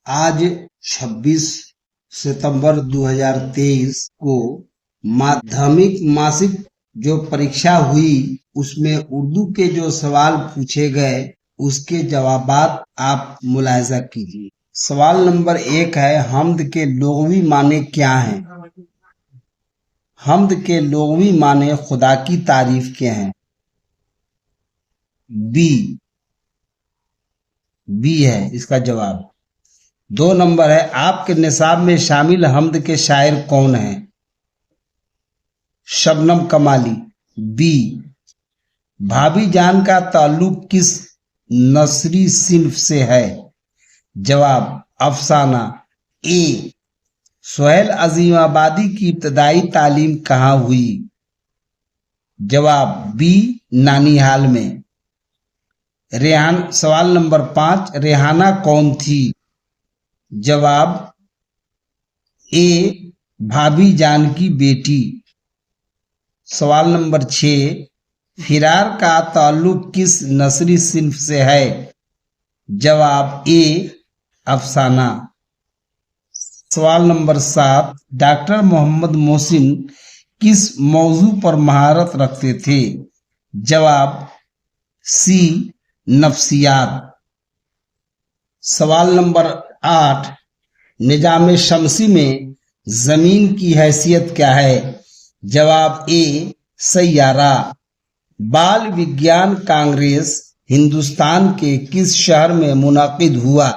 आज 26 सितंबर 2023 को माध्यमिक मासिक जो परीक्षा हुई उसमें उर्दू के जो सवाल पूछे गए उसके जवाबात आप मुलाहिजा कीजिए। सवाल नंबर 1 है, हम्द के लुग़वी माने क्या हैं? हम्द के लुग़वी माने खुदा की तारीफ के हैं। बी है इसका जवाब। 2 नंबर है, आपके निसाब में शामिल हम्द के शायर कौन हैं? शबनम कमाली। बी। भाभी जान का ताल्लुक किस नस्री सिन्फ से है? जवाब अफसाना। ए। सुहेल अजीमाबादी की इब्तदाई तालीम कहाँ हुई? जवाब बी, नानिहाल में। सवाल नंबर 5, रेहाना कौन थी? जवाब ए, भाभी जान की बेटी। सवाल नंबर 6, फिरार का ताल्लुक किस नस्री सिन्फ से है? जवाब ए, अफसाना। सवाल नंबर 7, डॉक्टर मोहम्मद मोहसिन किस मौजू पर महारत रखते थे? जवाब सी, नफ्सियात। सवाल नंबर 8, निजाम शमसी में जमीन की हैसियत क्या है? जवाब ए, सैयारा। बाल विज्ञान कांग्रेस हिंदुस्तान के किस शहर में मुनाकिद हुआ?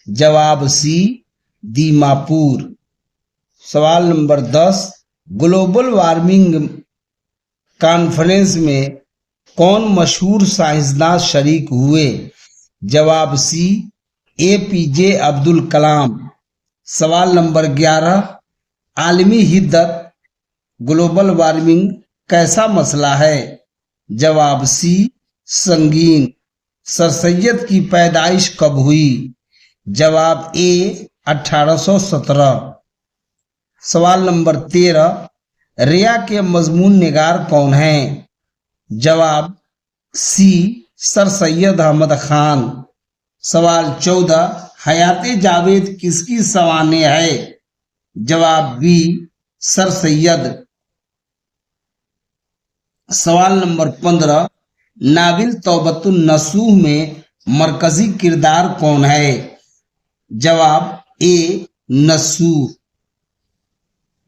जवाब सी, दीमापुर। सवाल नंबर 10, ग्लोबल वार्मिंग कॉन्फ्रेंस में कौन मशहूर साइंसदान शरीक हुए? जवाब सी, एपीजे अब्दुल कलाम। सवाल नंबर 11, आलमी हिद्दत ग्लोबल वार्मिंग कैसा मसला है? जवाब सी, संगीन। सर सैयद की पैदाइश कब हुई? जवाब ए, 1817। सवाल नंबर 13, रिया के मजमून निगार कौन हैं? जवाब सी, सर सैयद अहमद खान। सवाल 14, हयाते जावेद किसकी सवाने है? जवाब बी, सर सैयद। सवाल नंबर 15, नाविल तौबतुन नसूह में मरकजी किरदार कौन है? जवाब ए, नसूह।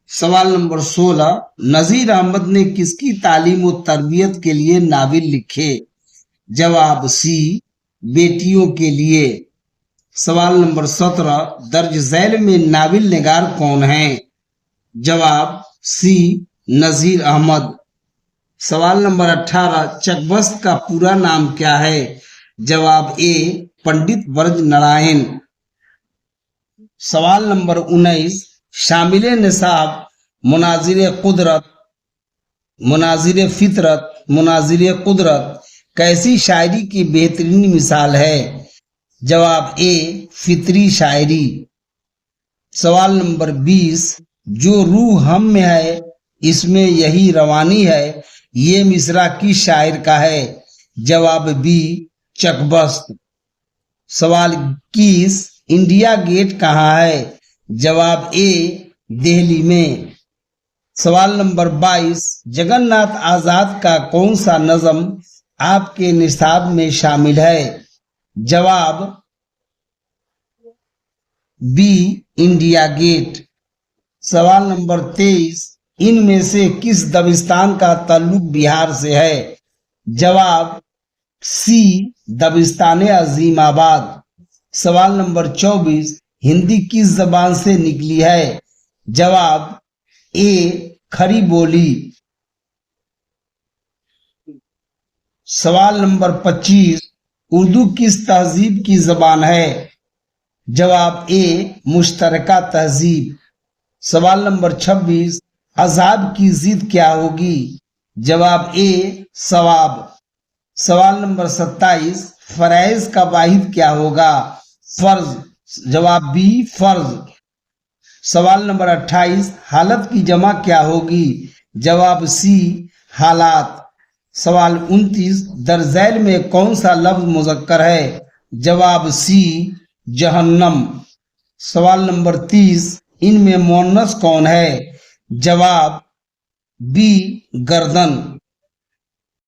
सवाल नंबर 16, नजीर अहमद ने किसकी तालीम और तरबियत के लिए नाविल लिखे? जवाब सी, बेटियों के लिए। सवाल नंबर 17, दर्ज झैल में नाविल निगार कौन है? जवाब सी, नजीर अहमद। सवाल नंबर 18, चकबस्त का पूरा नाम क्या है? जवाब ए, पंडित ब्रज नारायण। सवाल नंबर 19, शामिल निसाब मुनाजिर कुदरत, मुनाजिर फितरत, मुनाजिर कुदरत कैसी शायरी की बेहतरीन मिसाल है? जवाब ए, फितरी शायरी। सवाल नंबर 20, जो रूह हम में है इसमें यही रवानी है, ये मिसरा किस शायर का है? जवाब बी, चकबस्त। सवाल 21, इंडिया गेट कहाँ है? जवाब ए, दिल्ली में। सवाल नंबर 22, जगन्नाथ आजाद का कौन सा नज़म आपके निसाब में शामिल है? जवाब बी, इंडिया गेट। सवाल नंबर 23, इनमें से किस दबिस्तान का ताल्लुक बिहार से है? जवाब सी, दबिस्तान अजीमाबाद। सवाल नंबर 24, हिंदी किस जबान से निकली है? जवाब ए, खरी बोली। सवाल नंबर 25, उर्दू किस तहजीब की जबान है? जवाब ए, मुश्तरका तहजीब। सवाल नंबर 26, अज़ाब की जिद क्या होगी? जवाब ए, सवाब। सवाल नंबर 27, फरैज का वाहिद क्या होगा? फर्ज। जवाब बी, फर्ज। सवाल नंबर 28, हालत की जमा क्या होगी? जवाब सी, हालात। सवाल 29, दरजैल में कौन सा लफ्ज मुज़क्कर है? जवाब सी, जहन्नम। سوال نمبر 30، ان میں مؤنث کون ہے؟ جواب بی گردن۔